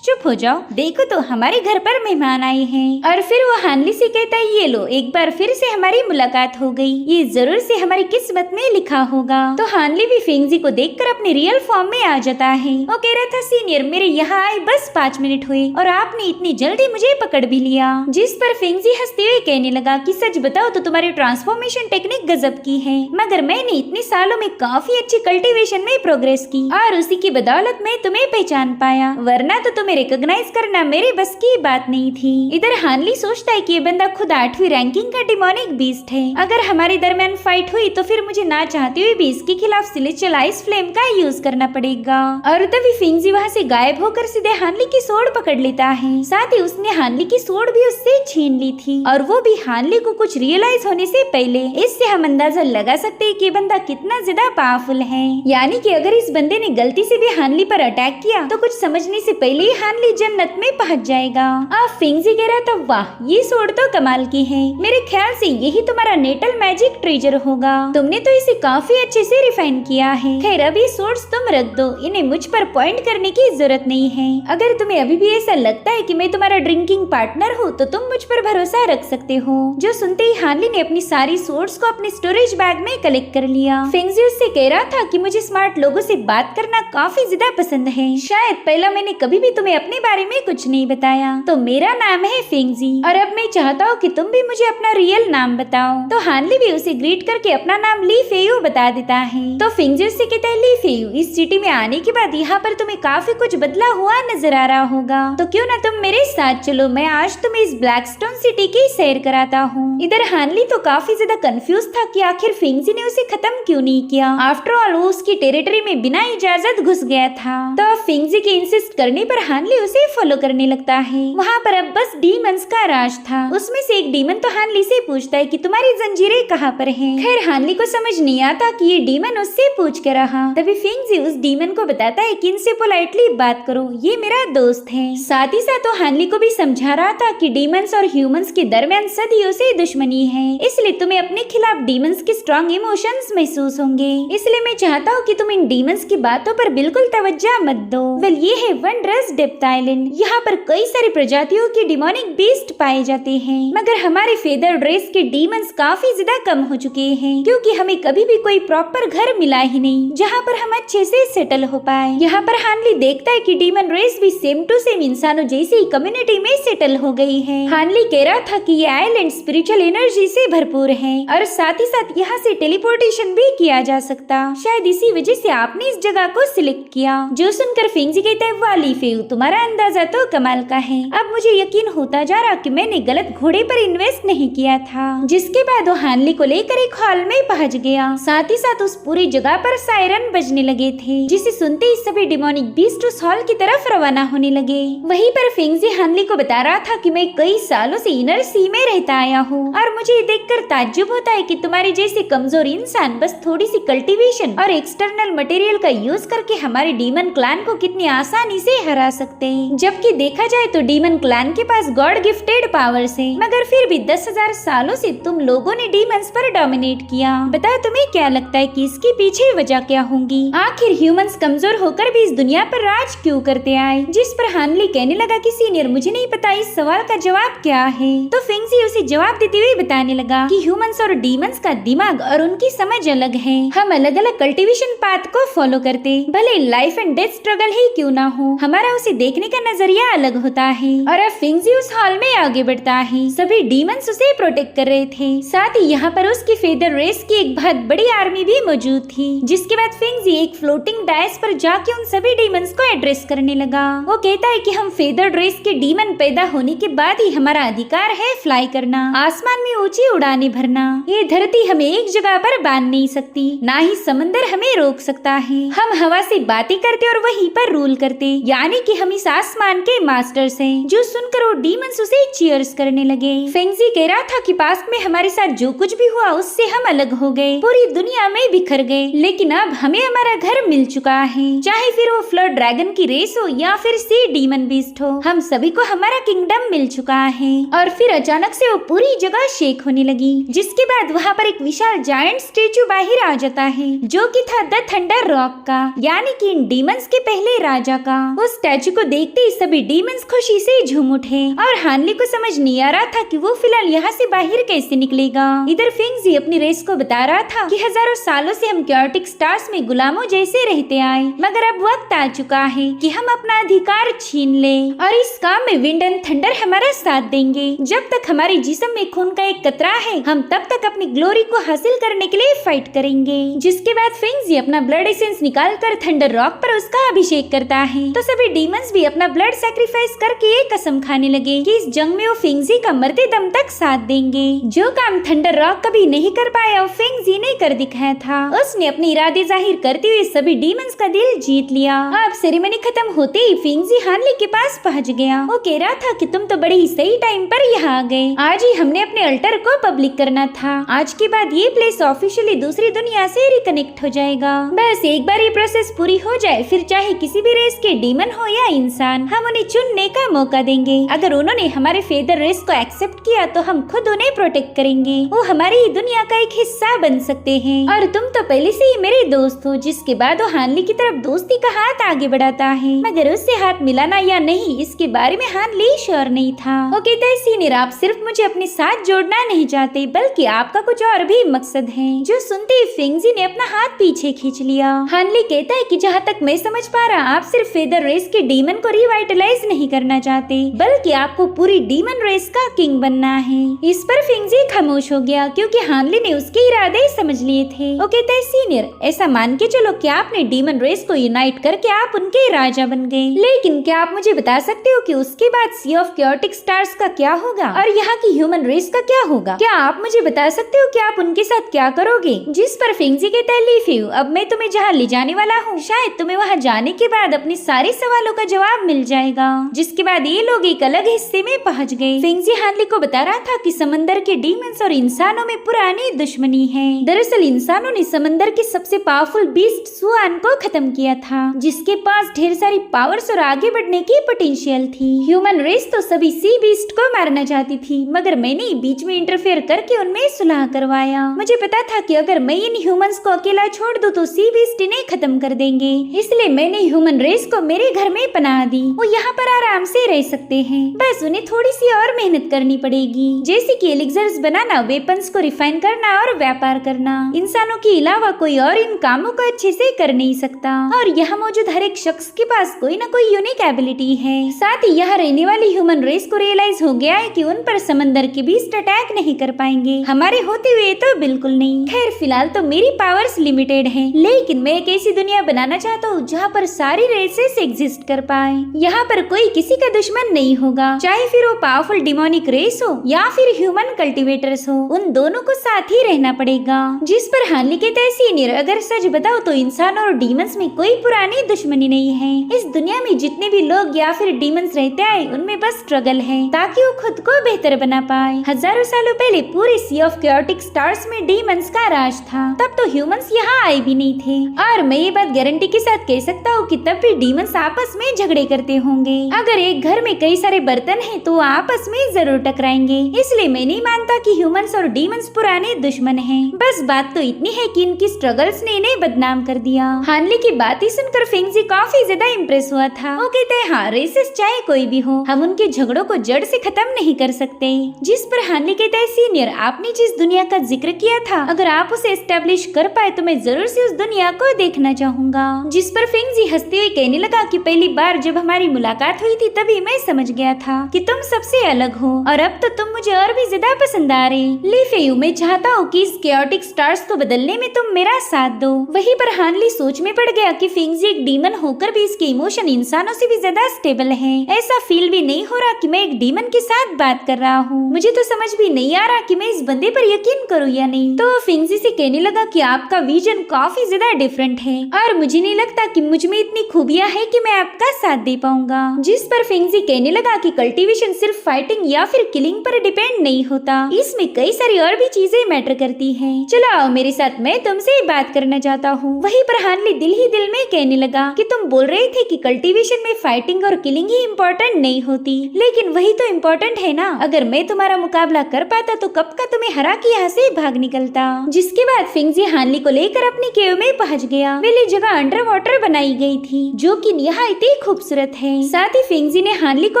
चुप हो जाओ, देखो तो हमारे घर पर मेहमान आए हैं। और फिर वो हानली से कहता है ये लो, एक बार फिर से हमारी मुलाकात हो गई, ये जरूर से हमारी किस्मत में लिखा होगा। तो हानली भी फिंगजी को देखकर अपने रियल फॉर्म में आ जाता है। वो कह रहा था सीनियर मेरे यहाँ आए बस 5 मिनट हुए और आपने इतनी जल्दी मुझे पकड़ भी लिया। जिस पर फिंगजी हंसते हुए कहने लगा कि सच बताओ तो तुम्हारी ट्रांसफॉर्मेशन टेक्निक गजब की है, मगर मैंने इतने सालों में काफी अच्छी कल्टीवेशन में प्रोग्रेस की और उसी की बदौलत मैं तुम्हें पहचान पाया, वरना तो तुम्हें रिकॉग्नाइज करना मेरे बस की बात नहीं थी। इधर हानली सोचता है कि ये बंदा खुद 8वीं रैंकिंग का डिमोनिक बीस्ट है, अगर हमारे दरमियान फाइट हुई तो फिर मुझे ना चाहते हुए भी इसके खिलाफ सेलेस्टियल आइस फ्लेम का यूज करना पड़ेगा। और तभी फिंगजी वहाँ से गायब होकर सीधे हानली की सोड पकड़ लेता है। साथ ही उसने हानली की सोड भी उससे छीन ली थी, और वो भी हानली को कुछ रियलाइज होने से पहले। इससे हम अंदाजा लगा सकते हैं कि बंदा कितना ज्यादा पावरफुल है। यानी कि अगर इस बंदे ने गलती से भी हानली पर अटैक किया तो कुछ समझने से पहले ही हानली जन्नत में पहुंच जाएगा। आप फिंगजी कह रहा था वाह ये सोड तो कमाल की है, मेरे ख्याल से यही तुम्हारा नेटल मैजिक ट्रेजर होगा, तुमने तो इसे काफी अच्छे से रिफाइन किया है। खैर अभी सोड्स तुम रख दो, इन्हें मुझ पर पॉइंट करने की जरूरत नहीं है। अगर तुम्हें अभी भी ऐसा लगता है कि मैं तुम्हारा ड्रिंकिंग पार्टनर हूँ तो तुम मुझ पर भरोसा रख सकते हो। जो सुनते ही हानली ने अपनी सारी सोड्स को अपने स्टोरेज बैग में कलेक्ट कर लिया। फिंगजी उससे कह रहा था कि मुझे स्मार्ट लोगों से बात करना काफी ज्यादा पसंद है, शायद पहला मैंने कभी भी तुम्हें अपने बारे में कुछ नहीं बताया। तो मेरा नाम है फिंगजी और अब मैं चाहता हूँ कि तुम भी मुझे अपना रियल नाम बताओ। तो हानली भी उसे ग्रीट करके अपना नाम ली फेयू बता देता है। तो फिंगजी उससे कहता है ली फेयू, इस सिटी में आने के बाद यहाँ पर तुम्हें काफी कुछ बदला हुआ नजर आ रहा होगा, तो क्यों ना तुम मेरे साथ चलो, मैं आज तुम्हें इस ब्लैकस्टोन सिटी की सैर कराता हूँ। इधर हानली तो काफी ज्यादा कंफ्यूज था कि आखिर फिंगजी ने उसे खत्म क्यों नहीं किया। आफ्टर ऑल वो उसकी टेरिटरी में बिना इजाजत घुस गया था। तो फिंगजी के इंसिस्ट करने पर हानली उसे फॉलो करने लगता है। वहाँ पर अब बस डीमंस का राज था। उसमें से एक डीमन तो हानली से पूछता है कि तुम्हारी जंजीरें कहाँ पर हैं। खैर हानली को समझ नहीं आता कि ये डीमन उससे पूछ कर रहा। तभी फिंगजी उस डीमन को बताता है कि इनसे पोलाइटली बात करो, ये मेरा दोस्त है। साथ ही साथ वो हानली को भी समझा रहा था कि डीमंस और ह्यूमंस के दरमियान सदियों से दुश्मनी है, इसलिए तुम्हें अपने खिलाफ डीमंस के स्ट्रॉन्ग इमोशंस महसूस होंगे, इसलिए मैं चाहता हूँ कि तुम इन डीमंस की बातों पर बिल्कुल तवज्जो मत दो। वेल ये है वंडरस डेप्थ आइलैंड। यहाँ पर कई सारी प्रजातियों के डिमोनिक बीस्ट पाए जाते हैं, मगर हमारे फेदर रेस के डीमंस काफी ज्यादा कम हो चुके हैं, क्योंकि हमें कभी भी कोई प्रॉपर घर मिला ही नहीं जहाँ पर हम अच्छे से सेटल हो पाए। यहाँ पर हानली देखता है कि डीमन रेस भी सेम टू सेम इंसानों जैसी कम्युनिटी में सेटल हो गई है। हानली कह रहा था कि ये आइलैंड स्पिरिचुअल एनर्जी से भरपूर है और साथ ही साथ यहाँ से टेलीपोर्टेशन भी किया जा सकता, शायद इसी वजह से आपने इस जगह को सिलेक्ट किया। जो सुनकर फिंगजी कहता है, वाह ली फेऊ, तुम्हारा अंदाजा तो कमाल का है। अब मुझे यकीन होता जा रहा कि मैंने गलत घोड़े पर इन्वेस्ट नहीं किया था। जिसके बाद वो हानली को लेकर एक हॉल में पहुंच गया। साथ ही साथ उस पूरी जगह पर सायरन बजने लगे थे, जिसे सुनते ही सभी डिमोनिक बीस्ट उस हॉल की तरफ रवाना होने लगे। वहीं पर फिंगजी हानली को बता रहा था कि मैं कई सालों से इनर सी में रहता आया हूँ और मुझे देखकर ताज्जुब होता है कि तुम्हारे जैसे कमजोर इंसान बस थोड़ी सी कल्टीवेशन और एक्सटर्नल मटेरियल का यूज करके हमारे डीमन क्लैन को कितनी आसानी से हरा सकते हैं। जबकि देखा जाए तो डीमन क्लैन के पास गॉड गिफ्टेड पावर्स है, मगर फिर भी 10,000 सालों से तुम लोगों ने डीमंस पर डोमिनेट किया। बताओ तुम्हें क्या लगता है कि इसके पीछे वजह क्या होंगी? आखिर ह्यूमंस कमजोर होकर भी इस दुनिया पर राज क्यों करते आए? जिस पर हानली कहने लगा कि सीनियर मुझे नहीं पता इस सवाल का जवाब क्या है। तो फिंगजी उसे जवाब देते हुए बताने लगा कि ह्यूमंस और डीमंस का दिमाग और उनकी समझ अलग है। हम अलग अलग कल्टीवेशन पाथ को फॉलो करते, भले लाइफ एंड डेथ स्ट्रगल ही क्यों ना हो, हमारा उसे देखने का नजरिया अलग होता है। और अब फिंगजी उस हॉल में आगे बढ़ता है। सभी डीमंस उसे प्रोटेक्ट कर रहे थे, साथ ही यहाँ पर उसकी फेदर रेस की एक बहुत बड़ी आर्मी भी मौजूद थी। जिसके बाद फिंगजी एक फ्लोटिंग डायस पर जाके उन सभी डीमंस को एड्रेस करने लगा। वो कहता है कि हम फेदर रेस के डीमन पैदा होने के बाद ही हमारा अधिकार है फ्लाई करना, आसमान में ऊंची उड़ानें भरना। ये धरती हमें एक जगह पर बांध नहीं सकती, ना ही समंदर हमें रोक सकता है। हम हवा से बातें करते और वहीं पर रूल करते, यानी कि हम इस आसमान के मास्टर्स हैं। जो सुनकर वो डीमंस उसे चीयर्स करने लगे। फेंगजी कह रहा था कि पास्ट में हमारे साथ जो कुछ भी हुआ उससे हम अलग हो गए, पूरी दुनिया में बिखर गए, लेकिन अब हमें हमारा घर मिल चुका है। चाहे फिर वो फ्लड ड्रैगन की रेस हो या फिर सी डीमन बीस्ट हो, हम सभी को हमारा किंगडम मिल चुका है। और फिर अचानक से वो पूरी जगह शेक होने लगी। जिसके बाद वहाँ पर एक विशाल जायंट स्टेचू बाहर आ जाता है, जो कि था द थंडर रॉक का, यानी कि इन डीमंस के पहले राजा का। उस स्टैचू को देखते ही सभी डीमंस खुशी से झूम उठे और हानली को समझ नहीं आ रहा था कि वो फिलहाल यहाँ से बाहर कैसे निकलेगा। इधर फिंगजी अपनी रेस को बता रहा था कि हजारों सालों से हम क्योटिक स्टार्स में गुलामों जैसे रहते आए, मगर अब वक्त आ चुका है कि हम अपना अधिकार छीन ले और इस काम में विंड एंड थंडर हमारा साथ देंगे। जब तक हमारे जिस्म में खून का एक कतरा है, हम तब तक अपनी ग्लोरी को हासिल करने के लिए फाइट करेंगे। जिसके बाद फिंगजी अपना ब्लड एसेंस निकाल कर थंडर रॉक पर उसका अभिषेक करता है। तो सभी डीमंस भी अपना ब्लड सैक्रिफाइस करके एक कसम खाने लगे कि इस जंग में वो फिंगजी का मरते दम तक साथ देंगे। जो काम थंडर रॉक कभी नहीं कर पाया वो फिंगजी ने कर दिखाया था। उसने अपने इरादे जाहिर करते हुए सभी डीमंस का दिल जीत लिया। अब सेरेमनी खत्म होते ही फिंगजी हानली के पास पहुंच गया। वो कह रहा था कि तुम तो बड़े ही सही टाइम पर यहाँ आ गए। आज ही हमने अपने अल्टर को पब्लिक करना था। आज के बाद ये प्लेस ऑफिशियली दूसरी दुनिया से रिकनेक्ट हो जाएगा। बस एक बार ये प्रोसेस पूरी हो जाए, फिर चाहे किसी भी रेस के डीमन हो या इंसान, हम उन्हें चुनने का मौका देंगे। अगर उन्होंने हमारे फेदर रेस को एक्सेप्ट किया तो हम खुद उन्हें प्रोटेक्ट करेंगे। वो हमारी ही दुनिया का एक हिस्सा बन सकते हैं। और तुम तो पहले से ही मेरे दोस्त हो। जिसके बाद वो हानली की तरफ दोस्ती का हाथ आगे बढ़ाता है, मगर उससे हाथ मिलाना या नहीं इसके बारे में हानली श्योर नहीं था। वो कहता है, सीनियर आप सिर्फ मुझे अपने साथ जोड़ना नहीं चाहते, बल्कि आपका कुछ और भी मकसद है। जो सुनते ही फिंगजी ने अपना हाथ पीछे खींच लिया। हानली कहता है कि जहाँ तक मैं समझ पा रहा, आप सिर्फ फेदर रेस के डीमन को रिवाइटलाइज नहीं करना चाहते, बल्कि आपको पूरी डीमन रेस का किंग बनना है। इस पर फिंगजी खामोश हो गया, क्योंकि हानली ने उसके इरादे समझ लिए थे। वो कहता है, सीनियर ऐसा मान के चलो कि आपने डीमन रेस को यूनाइट करके आप उनके राजा बन गए, लेकिन क्या आप मुझे बता सकते हो कि उसके बाद सी ऑफ क्योटिक स्टार्स का क्या होगा और यहाँ की ह्यूमन रेस का क्या होगा? क्या आप मुझे बता सकते हो कि आप उनके साथ क्या करोगे? जिस पर फिंगजी कहता है, लीफियो अब मैं तुम्हें जहाँ ले जाने वाला हूँ, शायद तुम्हें वहाँ जाने के बाद अपने सारे सवालों का जवाब मिल जाएगा। जिसके बाद ये लोग एक अलग हिस्से में पहुँच गए। फिंगजी हानली को बता रहा था कि समंदर के डीमंस और इंसानों में पुरानी दुश्मनी नहीं है। दरअसल इंसानों ने समंदर के सबसे पावरफुल बीस्ट सुआन को खत्म किया था, जिसके पास ढेर सारी पावर्स और आगे बढ़ने की पोटेंशियल थी। ह्यूमन रेस तो सभी सी बीस्ट को मारना चाहती थी, मगर मैंने बीच में इंटरफेयर करके उनमें सुलह करवाया। मुझे पता था कि अगर मैं इन ह्यूमंस को अकेला छोड़ दूं तो सी बीस्ट इन्हें खत्म कर देंगे, इसलिए मैंने ह्यूमन रेस को मेरे घर में पनाह दी। वो यहाँ पर आराम से रह सकते हैं, बस उन्हें थोड़ी सी और मेहनत करनी पड़ेगी, जैसे कि एलिक्सर्स बनाना, वेपन्स को रिफाइन करना और व्यापार करना। इंसानों के अलावा कोई और इन कामों को अच्छे से कर नहीं सकता, और यहाँ मौजूद हर एक शख्स के पास कोई न कोई यूनिक एबिलिटी है। साथ ही यहाँ रहने वाली ह्यूमन रेस को रियलाइज हो गया है कि उन पर समंदर के बीस्ट अटैक नहीं कर पाएंगे, हमारे होते हुए तो बिल्कुल नहीं। खैर फिलहाल तो मेरी पावर्स लिमिटेड हैं, लेकिन मैं एक ऐसी दुनिया बनाना चाहता हूँ जहाँ पर सारी रेसेस एग्जिस्ट कर पाए। यहाँ पर कोई किसी का दुश्मन नहीं होगा, चाहे फिर वो पावरफुल डिमोनिक रेस हो या फिर ह्यूमन कल्टीवेटर्स हो, उन दोनों को साथ ही रहना पड़ेगा। जिस पर हानली कहता है सीनियर, अगर सच बताओ तो इंसान और डीमंस में कोई पुरानी दुश्मनी नहीं है। इस दुनिया में जितने भी लोग या फिर डीमंस रहते आए उनमें बस स्ट्रगल है ताकि वो खुद को बेहतर बना पाए। हजारों सालों पहले पूरे सी ऑफ कैओटिक स्टार्स में डीमंस का राज था, तब तो ह्यूमंस यहाँ आए भी नहीं थे, और मैं ये बात गारंटी के साथ कह सकता हूँ कि तब भी डीमंस आपस में झगड़े करते होंगे। अगर एक घर में कई सारे बर्तन हैं तो आपस में जरूर टकराएंगे, इसलिए मैं नहीं मानता कि ह्यूमंस और डीमंस पुराने दुश्मन हैं। बस बात तो इतनी है कि इनकी स्ट्रगल्स ने इन्हें बदनाम कर दिया। हानली की बात ही सुनकर फेंगजी काफी ज्यादा इम्प्रेस हुआ था। वो कहते हैं हाँ, रेसेस चाहे कोई भी हो, हम उनके झगड़ों को जड़ से खत्म नहीं कर सकते। जिस पर हानली कहता है सीनियर, आपने जिस दुनिया का जिक्र किया था, अगर आप उसे एस्टेब्लिश कर पाए तो मैं जरूर से उस दुनिया को देखना चाहूंगा। जिस पर फेंगजी हंसते हुए कहने लगा कि पहली बार जब हमारी मुलाकात हुई थी तभी मैं समझ गया था कि तुम सबसे अलग हो, और अब तो तुम मुझे और भी ज्यादा पसंद आ रहे। ली फेयू, मैं चाहता हूँ कि इस कैओटिक स्टार्स को बदलने में तुम मेरा साथ दो। वहीं पर हानली सोच में पड़ गया कि फेंगजी एक डीमन होकर भी इसके इमोशन इंसानों से भी ज्यादा स्टेबल है। ऐसा फील भी नहीं हो रहा कि मैं एक डीमन के साथ बात कर रहा हूँ। मुझे तो समझ भी नहीं आ रहा कि मैं इस बंदे पर यकीन करूँ या नहीं। तो फेंगजी से कहने लगा कि आपका विजन काफी ज्यादा डिफरेंट है, और मुझे नहीं लगता कि मुझ में इतनी खूबियाँ है कि मैं आपका साथ दे पाऊंगा। जिस पर फेंगजी कहने लगा कि कल्टीवेशन सिर्फ फाइटिंग या फिर किलिंग पर डिपेंड नहीं होता, इसमें कई सारी और भी चीजें मैटर करती हैं। चलो आओ मेरे साथ, मैं तुमसे बात करना चाहता हूँ। वहीं पर हानली दिल ही दिल में कहने लगा कि तुम बोल रहे थे कि कल्टीवेशन में फाइटिंग और किलिंग ही इम्पोर्टेंट नहीं होती, लेकिन वही तो इम्पोर्टेंट है ना। अगर मैं तुम्हारा मुकाबला कर पाता तो कब का तुम्हें हरा के यहाँ से भाग निकलता। जिसके बाद फेंगजी हानली को लेकर अपनी केव में पहुँच गया। वे जगह अंडर वाटर बनाई गई थी जो कि निहायत ही खूबसूरत है। साथ ही फेंगजी ने हानली को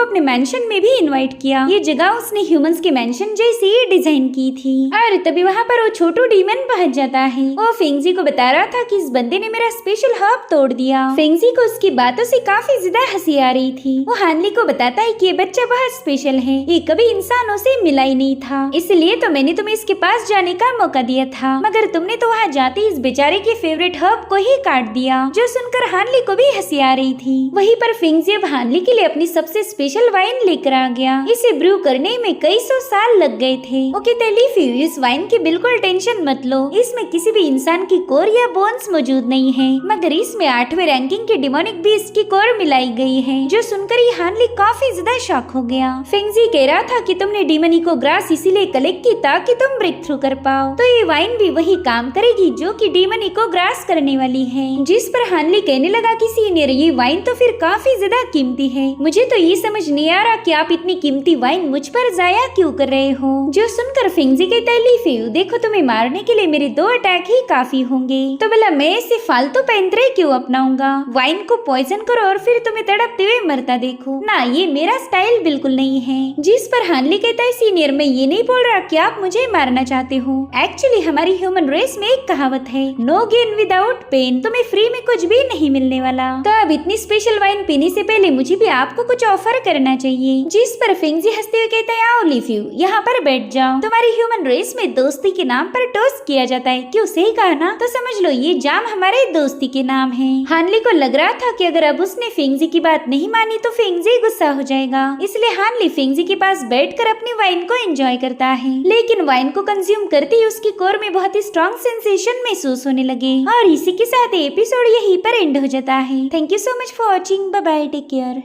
अपने मेंशन में भी इनवाइट किया। ये जगह उसने ह्यूमंस के मेंशन जैसी डिजाइन की थी, और तभी वहाँ पर वो छोटू डीमन पहुँच जाता है। वो फेंगजी को बता रहा था कि इस बंदे ने मेरा स्पेशल हर्ब तोड़ दिया। फेंगजी को उसकी बातों से काफी ज्यादा हंसी आ रही थी। वो हानली को बताता है कि ये बच्चा बहुत स्पेशल है, ये कभी इंसानों से मिला ही नहीं था, इसलिए तो मैंने तुम्हें इसके पास जाने का मौका दिया था, मगर तुमने तो वहाँ जाते ही इस बेचारे के फेवरेट हर्ब को ही काट दिया। जो सुनकर हानली को भी हंसी आ रही थी। वहीं पर फेंगजी अब हानली के लिए अपनी सबसे स्पेशल वाइन लेकर आ गया। इसे ब्रू करने में कई 100 साल लग गए थे। ओके लीफी, इस वाइन की बिल्कुल टेंशन मत लो, इसमें किसी भी इंसान की कोर या बोन्स मौजूद नहीं है, मगर इसमें 8वें रैंकिंग के डिमोनिक बीस्ट की कोर मिलाई गई है। जो सुनकर ही हानली काफी ज्यादा शॉक हो गया। फेंगजी कह रहा था कि तुमने डिमोनिको ग्रास इसीलिए कलेक्ट की ताकि तुम ब्रेक थ्रू कर पाओ, तो ये वाइन भी वही काम करेगी जो कि डिमोनिको ग्रास करने वाली है। जिस पर हानली कहने लगा कि सीनियर, ये वाइन तो फिर काफी ज्यादा कीमती है, मुझे तो ये समझ नहीं आ रहा कि आप इतनी कीमती वाइन मुझ पर जाया क्यों कर रहे हो। जो सुनकर फेंगजी कहता है, लीफी, देखो तुम्हें मारने के लिए मेरे 2 अटैक ही काफी होंगे, तो भला मैं इसे फालतू पैंतरे क्यों अपनाऊंगा। वाइन को पॉइजन करो और फिर तुम्हें तड़पते हुए मरता देखो ना, ये मेरा स्टाइल बिल्कुल नहीं है। जिस पर हानली कहता है, सीनियर, मैं ये नहीं बोल रहा कि आप मुझे मारना चाहते हो। एक्चुअली हमारी ह्यूमन रेस में एक कहावत है, नो गेन विदाउट पेन, तुम्हें फ्री में कुछ भी नहीं मिलने वाला। तो अब इतनी स्पेशल वाइन पीने से पहले मुझे भी आपको कुछ ऑफर करना चाहिए। जिस पर फेंगजी हंसते हुए कहता है, आओ लीफी, यहाँ पर बैठ जाओ। तुम्हारी ह्यूमन रेस में दोस्ती के नाम पर टोस्ट किया जाता है, क्यों, सही कहा ना? तो समझ लो ये जाम हमारे दोस्ती के नाम है। हानली को लग रहा था कि अगर अब उसने फेंगजी की बात नहीं मानी तो फेंगजी गुस्सा हो जाएगा, इसलिए हानली फेंगजी के पास बैठकर अपनी वाइन को एंजॉय करता है। लेकिन वाइन को कंज्यूम करते ही उसकी कोर में बहुत ही स्ट्रॉन्ग सेंसेशन महसूस होने लगे, और इसी के साथ एपिसोड यहीं पर एंड हो जाता है। Thank you so much for watching, bye bye, take care.